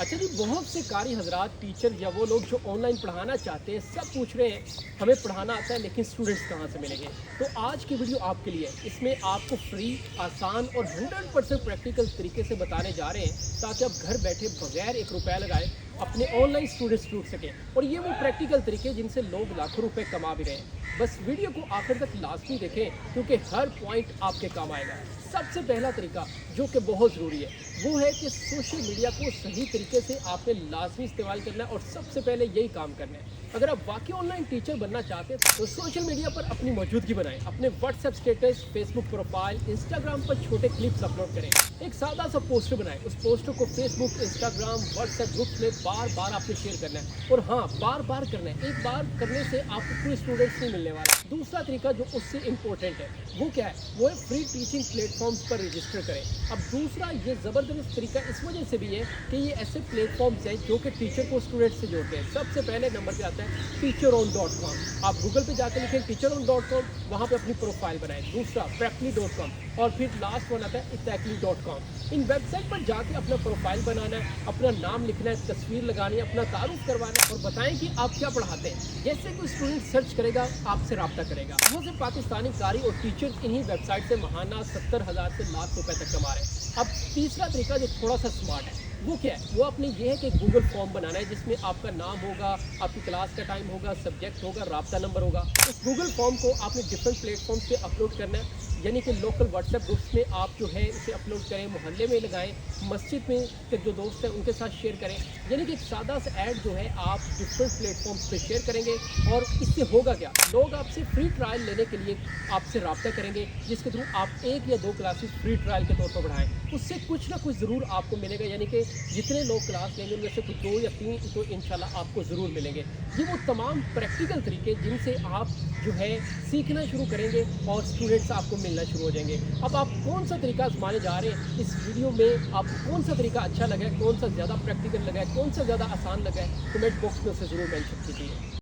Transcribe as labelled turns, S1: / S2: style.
S1: अच्छा जी, बहुत से कारी हजरात, टीचर या वो लोग जो ऑनलाइन पढ़ाना चाहते हैं, सब पूछ रहे हैं हमें पढ़ाना आता है लेकिन स्टूडेंट्स कहाँ से मिलेंगे। तो आज की वीडियो आपके लिए है। इसमें आपको फ्री, आसान और 100% प्रैक्टिकल तरीके से बताने जा रहे हैं ताकि आप घर बैठे बगैर एक रुपया लगाए अपने ऑनलाइन स्टूडेंट्स ढूंढ सकें। और ये वो प्रैक्टिकल तरीके जिनसे लोग लाखों रुपए कमा भी रहे हैं। बस वीडियो को आखिर तक लाजमी देखें क्योंकि हर पॉइंट आपके काम आएगा। सबसे पहला तरीका जो कि बहुत ज़रूरी है वो है कि सोशल मीडिया को सही तरीके से आपने लाजमी इस्तेमाल करना है और सबसे पहले यही काम करना है। अगर आप वाकई ऑनलाइन टीचर बनना चाहते हैं तो सोशल मीडिया पर अपनी मौजूदगी बनाएं। अपने WhatsApp status, Facebook profile, Instagram पर छोटे क्लिप्स अपलोड करें। एक सादा सा पोस्टर बनाएं। उस पोस्टर को फेसबुक, इंस्टाग्राम, व्हाट्सएप ग्रुप्स में बार बार आपने शेयर करना है। और हाँ, बार बार करना है। एक बार करने से आपको कोई स्टूडेंट्स नहीं मिलने वाला। दूसरा तरीका जो उससे इम्पोर्टेंट है वो क्या है, वो है फ्री टीचिंग प्लेटफॉर्म्स पर रजिस्टर करें। अब दूसरा ये ज़बरदस्त तरीका इस वजह से भी है कि ये ऐसे प्लेटफॉर्म्स हैं जो कि टीचर को स्टूडेंट से जोड़ते हैं। सबसे पहले नंबर पे आता है teacheron.com। आप गूगल पे जाकर लिखें teacheron.com, वहाँ पे अपनी प्रोफाइल बनाएं। दूसरा preply.com और फिर लास्ट वन आता है itacli.com। इन वेबसाइट पर जाके अपना प्रोफाइल बनाना है, अपना नाम लिखना है, तस्वीर लगानी है, अपना तारुफ करवाना है और बताएं कि आप क्या पढ़ाते हैं। जैसे कोई स्टूडेंट सर्च करेगा आपसे रब्ता करेगा। बहुत से पाकिस्तानी कारी और टीचर्स इन्हीं वेबसाइट से महाना 70,000 से लाख रुपए तक कमा रहे हैं। अब तीसरा तरीका जो थोड़ा सा स्मार्ट है वो क्या है, वो आपने ये है कि गूगल फॉर्म बनाना है जिसमें आपका नाम होगा, आपकी क्लास का टाइम होगा, सब्जेक्ट होगा, राब्ता नंबर होगा। उस गूगल फॉर्म को आपने डिफरेंट प्लेटफॉर्म्स पे अपलोड करना है। यानी कि लोकल व्हाट्सएप ग्रुप्स में आप जो है इसे अपलोड करें, मोहल्ले में लगाएं, मस्जिद में के जो दोस्त हैं उनके साथ शेयर करें। यानी कि एक सादा सा ऐड जो है आप डिफरेंट प्लेटफॉर्म्स पे शेयर करेंगे। और इससे होगा क्या, लोग आपसे फ्री ट्रायल लेने के लिए आपसे रब्ता करेंगे जिसके थ्रू आप 1 या 2 क्लासेस फ्री ट्रायल के तौर पर बढ़ाएं। उससे कुछ ना कुछ ज़रूर आपको मिलेगा। यानी कि जितने लोग क्लास लेंगे उनमें से कुछ 2 या 3 तो इंशाल्लाह आपको ज़रूर मिलेंगे। ये वो तमाम प्रैक्टिकल तरीके जिनसे आप जो है सीखना शुरू करेंगे और स्टूडेंट्स आपको मिलना शुरू हो जाएंगे। अब आप कौन सा तरीका आजमाने जा रहे हैं इस वीडियो में, आपको कौन सा तरीका अच्छा लगा है, कौन सा ज़्यादा प्रैक्टिकल लगा है, कौन सा ज़्यादा आसान लगा है, कमेंट बॉक्स में उसे ज़रूर मेंशन कीजिए।